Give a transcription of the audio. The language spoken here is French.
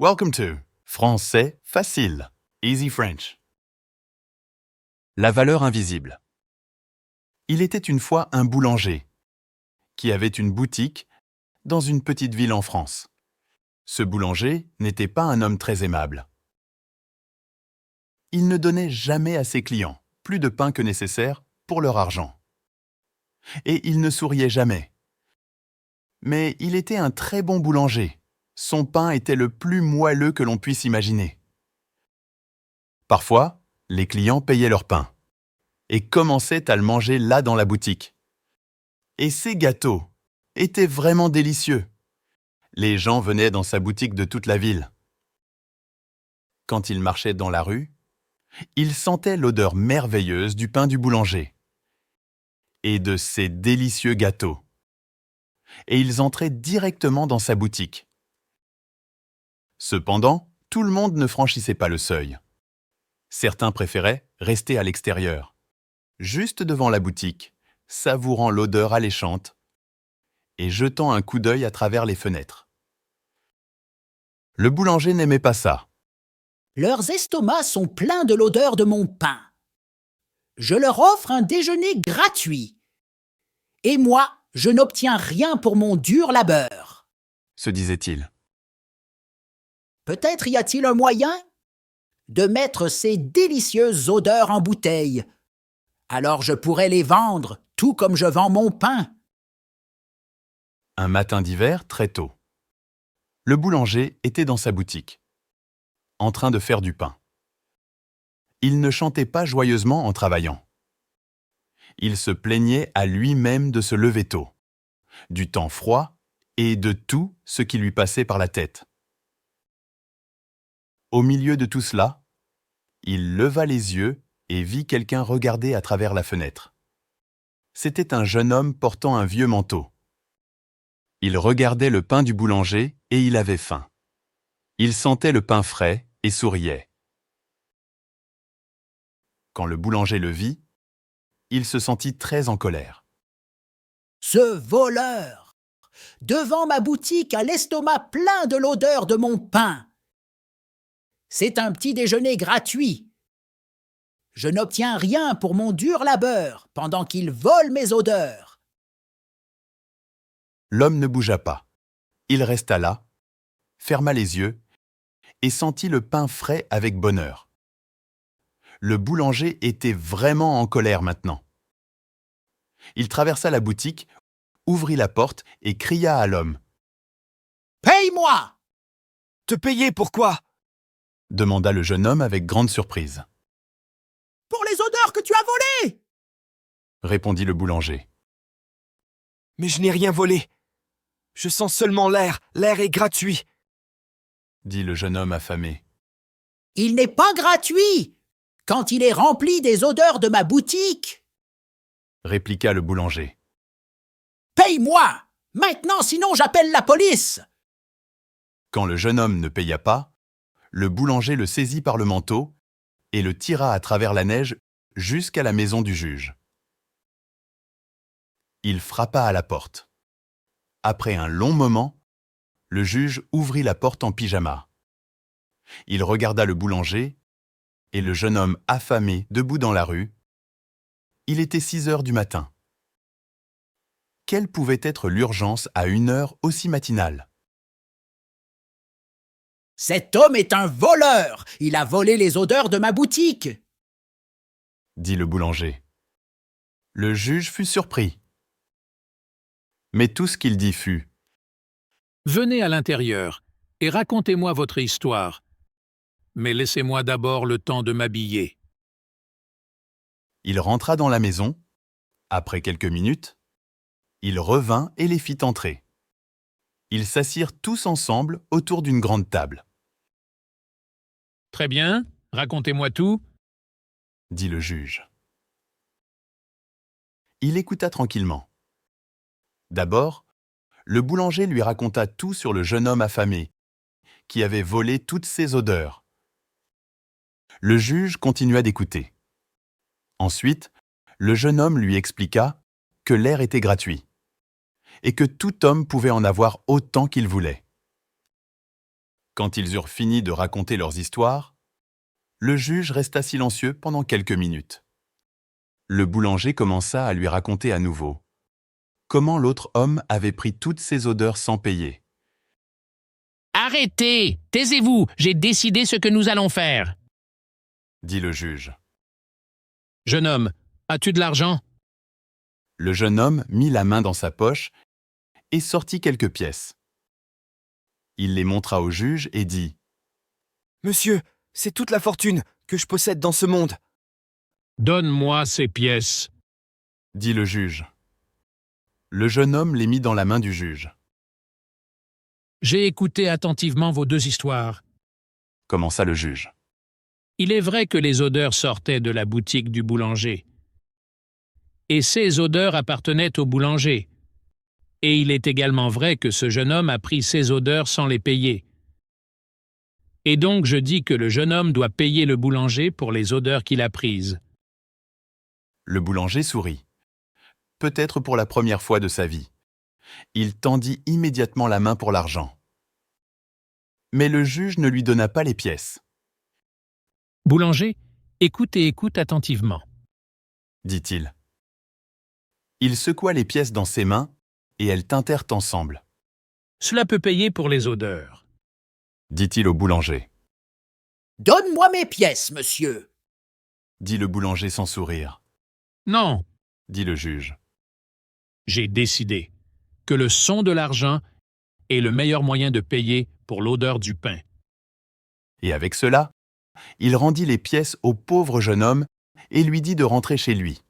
Welcome to Français facile, Easy French. La valeur invisible. Il était une fois un boulanger qui avait une boutique dans une petite ville en France. Ce boulanger n'était pas un homme très aimable. Il ne donnait jamais à ses clients plus de pain que nécessaire pour leur argent. Et il ne souriait jamais. Mais il était un très bon boulanger. Son pain était le plus moelleux que l'on puisse imaginer. Parfois, les clients payaient leur pain et commençaient à le manger là dans la boutique. Et ces gâteaux étaient vraiment délicieux. Les gens venaient dans sa boutique de toute la ville. Quand il marchait dans la rue, il sentait l'odeur merveilleuse du pain du boulanger et de ses délicieux gâteaux. Et ils entraient directement dans sa boutique. Cependant, tout le monde ne franchissait pas le seuil. Certains préféraient rester à l'extérieur, juste devant la boutique, savourant l'odeur alléchante et jetant un coup d'œil à travers les fenêtres. Le boulanger n'aimait pas ça. Leurs estomacs sont pleins de l'odeur de mon pain. Je leur offre un déjeuner gratuit. Et moi, je n'obtiens rien pour mon dur labeur. Se disait-il. Peut-être y a-t-il un moyen de mettre ces délicieuses odeurs en bouteille. Alors je pourrais les vendre, tout comme je vends mon pain. Un matin d'hiver, très tôt. Le boulanger était dans sa boutique, en train de faire du pain. Il ne chantait pas joyeusement en travaillant. Il se plaignait à lui-même de se lever tôt, du temps froid et de tout ce qui lui passait par la tête. Au milieu de tout cela, il leva les yeux et vit quelqu'un regarder à travers la fenêtre. C'était un jeune homme portant un vieux manteau. Il regardait le pain du boulanger et il avait faim. Il sentait le pain frais et souriait. Quand le boulanger le vit, il se sentit très en colère. Ce voleur! Devant ma boutique a l'estomac plein de l'odeur de mon pain. C'est un petit déjeuner gratuit. Je n'obtiens rien pour mon dur labeur pendant qu'il vole mes odeurs. L'homme ne bougea pas. Il resta là, ferma les yeux et sentit le pain frais avec bonheur. Le boulanger était vraiment en colère maintenant. Il traversa la boutique, ouvrit la porte et cria à l'homme. « Paye-moi !» « Te payer pourquoi ?» demanda le jeune homme avec grande surprise. « Pour les odeurs que tu as volées !» répondit le boulanger. « Mais je n'ai rien volé. Je sens seulement l'air. L'air est gratuit. » dit le jeune homme affamé. « Il n'est pas gratuit quand il est rempli des odeurs de ma boutique !» répliqua le boulanger. « Paye-moi maintenant, sinon j'appelle la police !» Quand le jeune homme ne paya pas, le boulanger le saisit par le manteau et le tira à travers la neige jusqu'à la maison du juge. Il frappa à la porte. Après un long moment, le juge ouvrit la porte en pyjama. Il regarda le boulanger et le jeune homme affamé debout dans la rue. Il était 6 heures du matin. Quelle pouvait être l'urgence à une heure aussi matinale ? « Cet homme est un voleur! Il a volé les odeurs de ma boutique !» dit le boulanger. Le juge fut surpris. Mais tout ce qu'il dit fut « Venez à l'intérieur et racontez-moi votre histoire. Mais laissez-moi d'abord le temps de m'habiller. » Il rentra dans la maison. Après quelques minutes, il revint et les fit entrer. Ils s'assirent tous ensemble autour d'une grande table. « Très bien, racontez-moi tout. » dit le juge. Il écouta tranquillement. D'abord, le boulanger lui raconta tout sur le jeune homme affamé, qui avait volé toutes ses odeurs. Le juge continua d'écouter. Ensuite, le jeune homme lui expliqua que l'air était gratuit et que tout homme pouvait en avoir autant qu'il voulait. Quand ils eurent fini de raconter leurs histoires, le juge resta silencieux pendant quelques minutes. Le boulanger commença à lui raconter à nouveau comment l'autre homme avait pris toutes ces odeurs sans payer. « Arrêtez! Taisez-vous! J'ai décidé ce que nous allons faire. » dit le juge. « Jeune homme, as-tu de l'argent ?» Le jeune homme mit la main dans sa poche et sortit quelques pièces. Il les montra au juge et dit « Monsieur, c'est toute la fortune que je possède dans ce monde. » « Donne-moi ces pièces. » dit le juge. Le jeune homme les mit dans la main du juge. « J'ai écouté attentivement vos deux histoires. Commença le juge. Il est vrai que les odeurs sortaient de la boutique du boulanger. Et ces odeurs appartenaient au boulanger. Et il est également vrai que ce jeune homme a pris ces odeurs sans les payer. Et donc je dis que le jeune homme doit payer le boulanger pour les odeurs qu'il a prises. » Le boulanger sourit, peut-être pour la première fois de sa vie. Il tendit immédiatement la main pour l'argent. Mais le juge ne lui donna pas les pièces. « Boulanger, écoute et écoute attentivement. » dit-il. Il secoua les pièces dans ses mains et elles tintèrent ensemble. « Cela peut payer pour les odeurs. » dit-il au boulanger. « Donne-moi mes pièces, monsieur !» dit le boulanger sans sourire. « Non, » dit le juge. « J'ai décidé que le son de l'argent est le meilleur moyen de payer pour l'odeur du pain. » Et avec cela, il rendit les pièces au pauvre jeune homme et lui dit de rentrer chez lui.